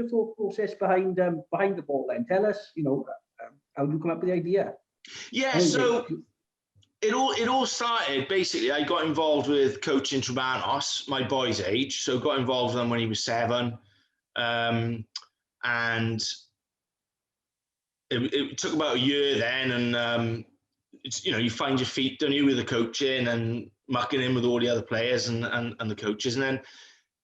the thought process behind the ball then? Tell us, how do you come up with the idea? Yeah, so it all started, basically, I got involved with coaching Trebanos, my boy's age, so got involved with him when he was 7. And it took about a year then, and it's, you find your feet, don't you, with the coaching and mucking in with all the other players and the coaches. And then,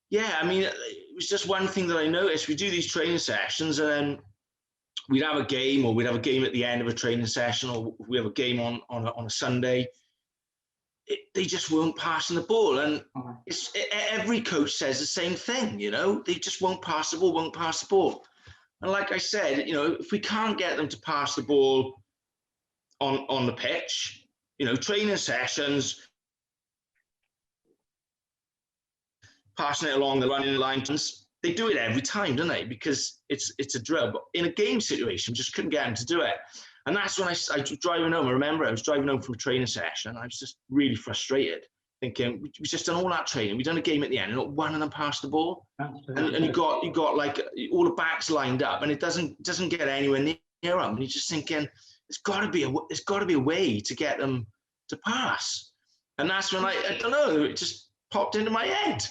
yeah, I mean, it was just one thing that I noticed. We do these training sessions, and then we'd have a game, or we'd have a game at the end of a training session, or we have a game on a Sunday. They just weren't passing the ball. And every coach says the same thing, they just won't pass the ball. And like I said, if we can't get them to pass the ball on the pitch, training sessions, passing it along the running lines, they do it every time, don't they? Because it's a drill. But in a game situation, just couldn't get them to do it. And that's when I was driving home. I remember I was driving home from a training session, and I was just really frustrated, thinking, we've just done all that training. We've done a game at the end, and not one of them passed the ball. And you got like all the backs lined up, and it doesn't get anywhere near them. And you're just thinking, there's got to be a way to get them to pass. And that's when I don't know, it just popped into my head.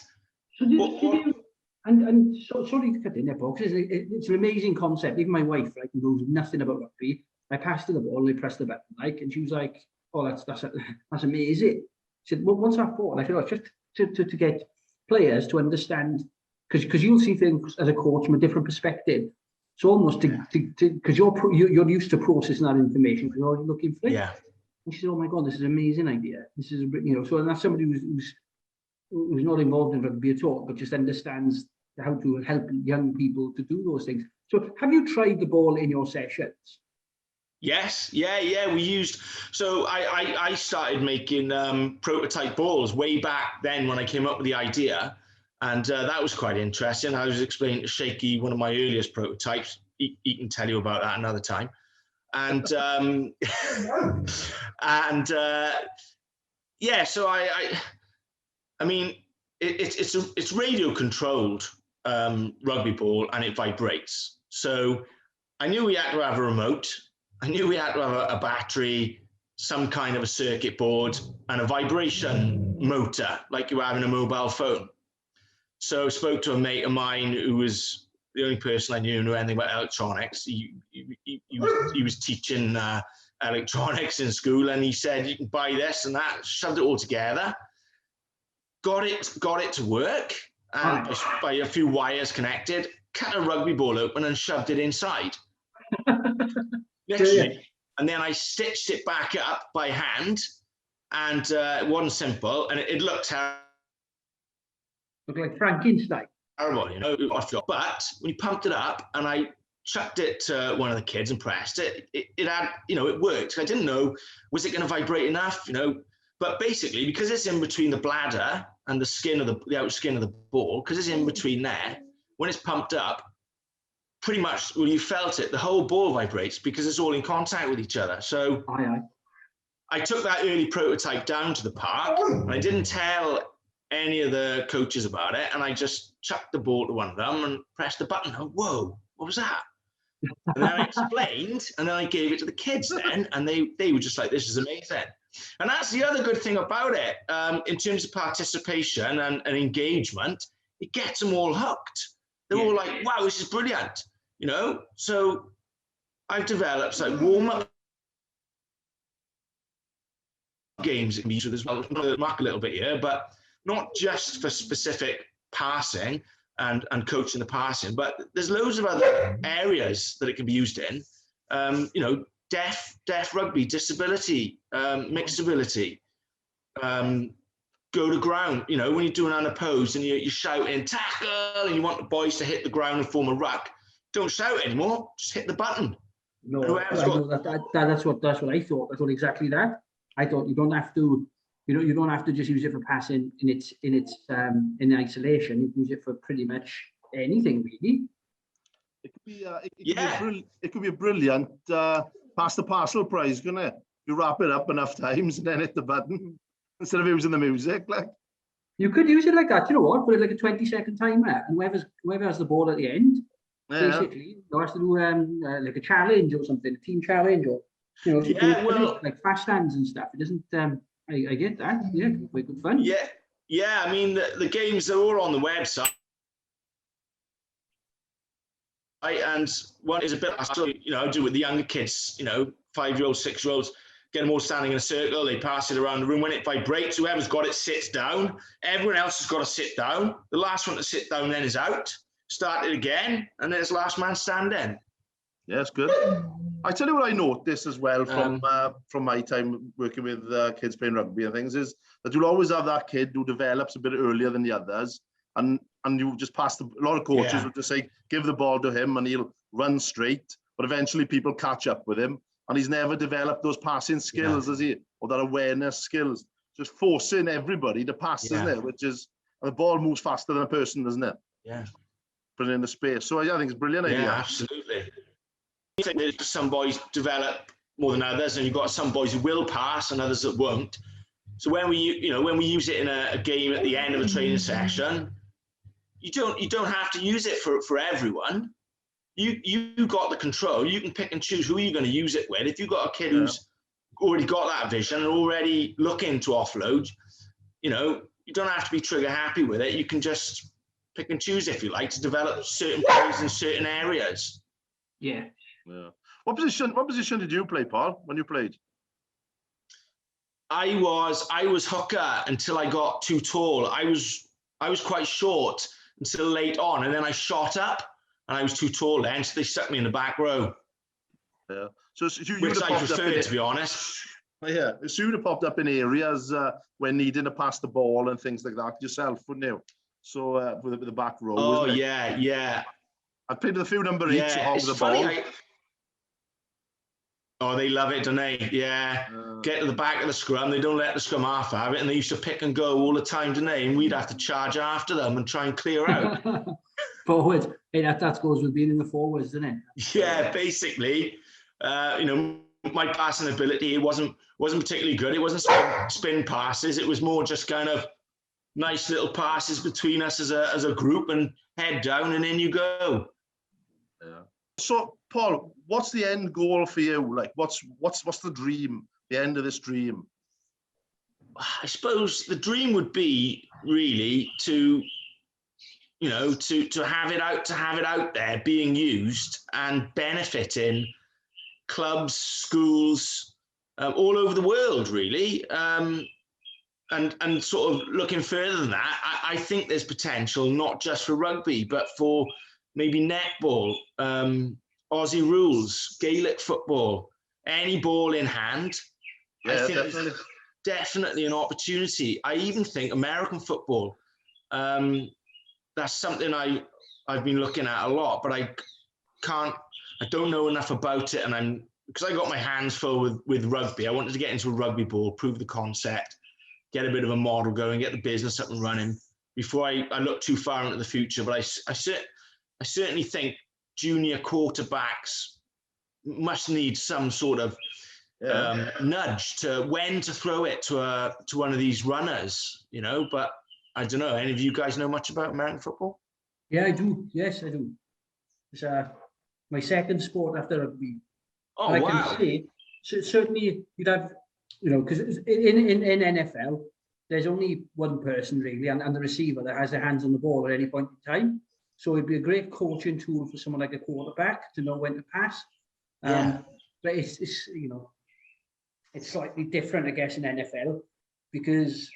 So sorry to cut in there, Paul, because it's an amazing concept. Even my wife, knows nothing about rugby. I passed her the ball and I pressed the button, and she was like, "Oh, that's amazing." She said, "Well, what's that for?" And I said, "Oh, just to get players to understand, because you'll see things as a coach from a different perspective. So almost because you're used to processing that information because you're looking for it." Yeah. And she said, "Oh my God, this is an amazing idea. This is so." And that's somebody who's not involved in rugby at all, but just understands how to help young people to do those things. So, have you tried the ball in your sessions? Yes, yeah. We used, so I started making prototype balls way back then when I came up with the idea, and that was quite interesting. I was explaining to Shaky one of my earliest prototypes. He can tell you about that another time. And yeah, so I mean, it's radio controlled rugby ball, and it vibrates. So I knew we had to have a remote. I knew we had to have a battery, some kind of a circuit board, and a vibration motor, like you have in a mobile phone. So I spoke to a mate of mine who was the only person I knew who knew anything about electronics. He was teaching electronics in school, and he said, "You can buy this and that," shoved it all together, got it to work, and by a few wires connected, cut a rugby ball open and shoved it inside. Literally. And then I stitched it back up by hand, and it wasn't simple, and it looked terrible. Looked like Frankenstein. Terrible, But when you pumped it up, and I chucked it to one of the kids and pressed it, it had, it worked. I didn't know, was it going to vibrate enough, But basically, because it's in between the bladder and the skin of the outer skin of the ball, because it's in between there, when it's pumped up, pretty much when you felt it, the whole ball vibrates because it's all in contact with each other. So I took that early prototype down to the park, and I didn't tell any of the coaches about it, and I just chucked the ball to one of them and pressed the button. Oh, whoa, what was that? And then I explained, and then I gave it to the kids then, and they were just like, "This is amazing." And that's the other good thing about it, in terms of participation and engagement, it gets them all hooked. They're all like, "Wow, this is brilliant." So I've developed like warm-up games that can be used as well. Mark a little bit here, but not just for specific passing and coaching the passing, but there's loads of other areas that it can be used in. Deaf rugby, disability, mixed ability, go to ground, when you're doing unopposed and you're shouting tackle and you want the boys to hit the ground and form a ruck, don't shout anymore, just hit the button. No, that's what I thought. I thought exactly that. I thought you don't have to, you don't have to just use it for passing in isolation. You can use it for pretty much anything, really. It could be a brilliant pass the parcel prize, couldn't it? You wrap it up enough times and then hit the button instead of using the music. Like, you could use it like that. You know what? Put it like a 20-second timer, and whoever has the ball at the end, basically. You have to do like a challenge or something, a team challenge, or Yeah, well, like fast stands and stuff. It doesn't. I get that. Yeah, quite good fun. yeah. I mean, the games are all on the website. And one is a bit, I do with the younger kids, 5-year-olds, 6-year-olds, get them all standing in a circle. They pass it around the room. When it vibrates, whoever's got it sits down. Everyone else has got to sit down. The last one to sit down then is out. Start it again, and then it's last man standing. Yeah, it's good. I tell you what I noticed as well from my time working with kids playing rugby and things is that you'll always have that kid who develops a bit earlier than the others, and you just pass a lot of coaches will just say, give the ball to him and he'll run straight, but eventually people catch up with him and he's never developed those passing skills, has he? Or that awareness skills, just forcing everybody to pass, isn't it? Which is, and the ball moves faster than a person, doesn't it? Yeah. Putting in the space. So I think it's a brilliant idea. Yeah, absolutely. I think that some boys develop more than others, and you've got some boys who will pass and others that won't. So when we use it in a game at the end of a training session, you don't have to use it for everyone. You got the control. You can pick and choose who you're going to use it with. If you've got a kid who's already got that vision and already looking to offload, you don't have to be trigger happy with it. You can just pick and choose, if you like, to develop certain players in certain areas. Yeah. What position did you play, Paul, when you played? I was hooker until I got too tall. I was quite short until late on, and then I shot up, and I was too tall then, so they stuck me in the back row. Yeah. So which I preferred, to be honest. Yeah, so you'd have popped up in areas when needing to pass the ball and things like that yourself, wouldn't you? So with the back row. Oh yeah. I played with a few number 8s who hog the ball. Oh, they love it, don't they? Yeah. Get to the back of the scrum. They don't let the scrum half have it, and they used to pick and go all the time, didn't they? And we'd have to charge after them and try and clear out. Forward. Hey, that goes with being in the forwards, doesn't it? Yeah, basically. My passing ability, it wasn't particularly good. It wasn't spin passes. It was more just kind of nice little passes between us as a group, and head down, and in you go. Yeah. So, Paul, what's the end goal for you? Like, what's the dream? The end of this dream? I suppose the dream would be really to have it out there being used and benefiting clubs, schools, all over the world, really. And sort of looking further than that, I think there's potential not just for rugby, but for maybe netball, Aussie rules, Gaelic football, any ball in hand. Yeah, I think definitely. there's definitely an opportunity. I even think American football, that's something I've been looking at a lot, but I don't know enough about it. And because I got my hands full with rugby, I wanted to get into a rugby ball, prove the concept, get a bit of a model going, get the business up and running before I look too far into the future. But I certainly think junior quarterbacks must need some sort of nudge to when to throw it to one of these runners, But I don't know. Any of you guys know much about American football? Yeah, I do. Yes, I do. It's my second sport after rugby. Oh, and wow. I can say, certainly you'd have, because in NFL, there's only one person really, and the receiver that has their hands on the ball at any point in time. So it'd be a great coaching tool for someone like a quarterback to know when to pass. But it's it's slightly different, I guess, in NFL because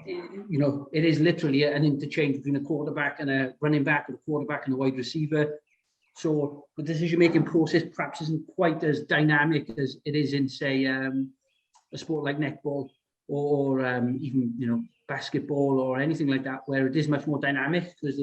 it is literally an interchange between a quarterback and a running back, or a quarterback and a wide receiver. So the decision-making process perhaps isn't quite as dynamic as it is in, say, a sport like netball or even basketball or anything like that, where it is much more dynamic because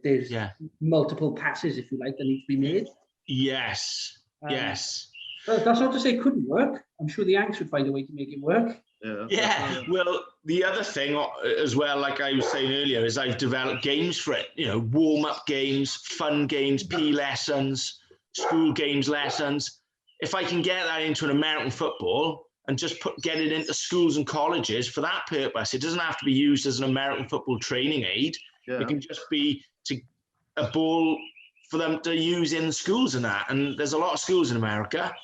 there's multiple passes, if you like, that need to be made. Yes. But that's not to say it couldn't work. I'm sure the Yanks would find a way to make it work. Yeah. Well, the other thing as well, like I was saying earlier, is I've developed games for it. Warm-up games, fun games, PE lessons, school games lessons. If I can get that into an American football and just get it into schools and colleges for that purpose, it doesn't have to be used as an American football training aid. It can just be a ball for them to use in schools and that. And there's a lot of schools in America.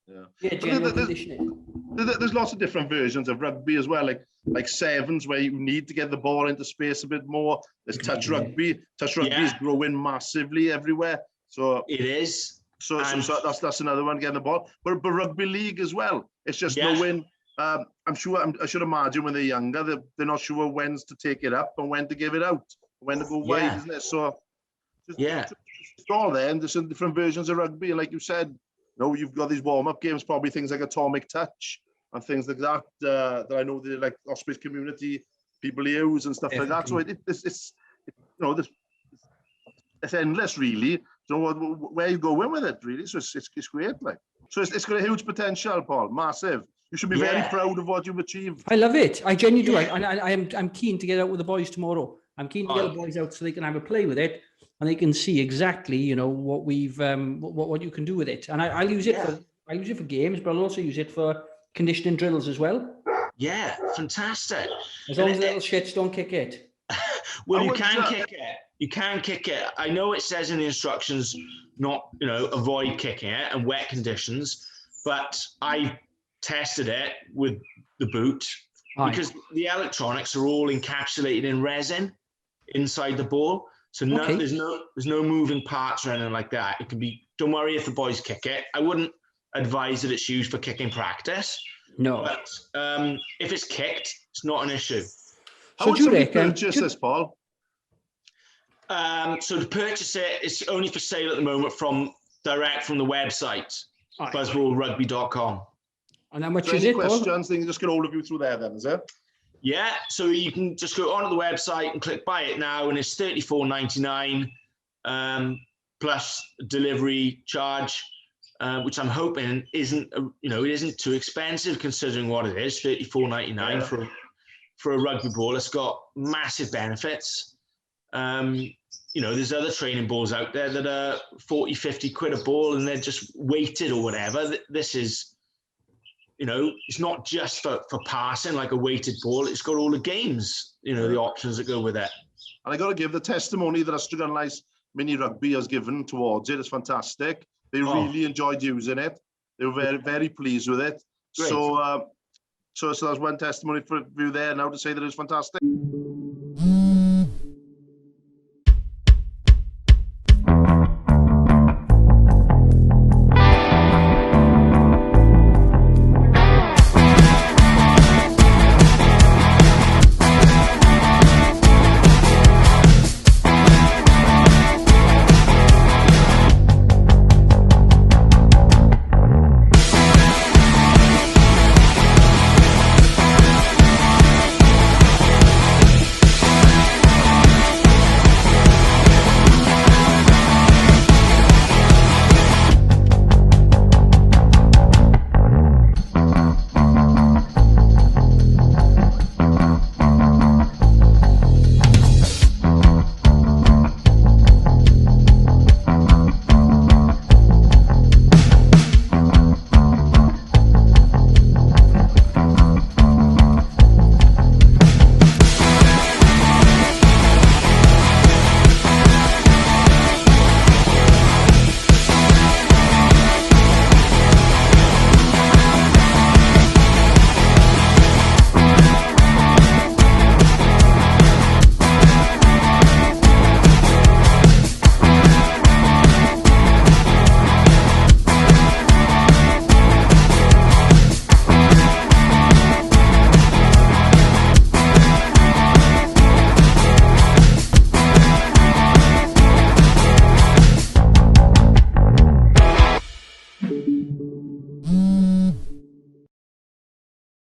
Yeah, general conditioning. There's lots of different versions of rugby as well, like sevens where you need to get the ball into space a bit more. There's touch rugby. Touch rugby is growing massively everywhere. So it is. So that's another one, getting the ball. But rugby league as well. It's just knowing. I'm sure. I should imagine when they're younger, they're not sure when to take it up and when to give it out, when to go wide, isn't it? So it's all there, and there's some different versions of rugby. And like you said, you've got these warm-up games, probably things like atomic touch and things like that. That I know the like Ospreys community people use and stuff like that. So it's endless, really. Where you going with it, really. So it's great, like. So it's got a huge potential, Paul. Massive. You should be very proud of what you've achieved. I love it. I genuinely do. I'm keen to get out with the boys tomorrow. I'm keen to get the boys out so they can have a play with it and they can see exactly, what we've what you can do with it. And I'll use it for games, but I'll also use it for conditioning drills as well. Yeah, fantastic. As long as the little shits don't kick it. Well, you can kick it. You can kick it. I know it says in the instructions not, avoid kicking it and wet conditions, but I tested it with the boot because the electronics are all encapsulated in resin inside the ball. So there's no moving parts or anything like that. It can be, don't worry if the boys kick it. I wouldn't advise that it's used for kicking practice. No. But if it's kicked, it's not an issue. How would somebody purchase this, Paul? So to purchase it, it's only for sale at the moment direct from the website, buzzballrugby.com. And how much is it, Paul? Questions, then you just get all of you through there then, is it? Yeah, so you can just go onto the website and click buy it now, and it's $34.99 plus delivery charge, which I'm hoping isn't too expensive considering what it is. $34.99 for a rugby ball. It's got massive benefits. There's other training balls out there that are 40, 50 quid a ball and they're just weighted or whatever. This is, it's not just for passing like a weighted ball. It's got all the games, the options that go with it. And I got to give the testimony that Australian Mini Rugby has given towards it. It's fantastic. They really enjoyed using it. They were very, very pleased with it. Great. So that's one testimony for you there now to say that it's fantastic.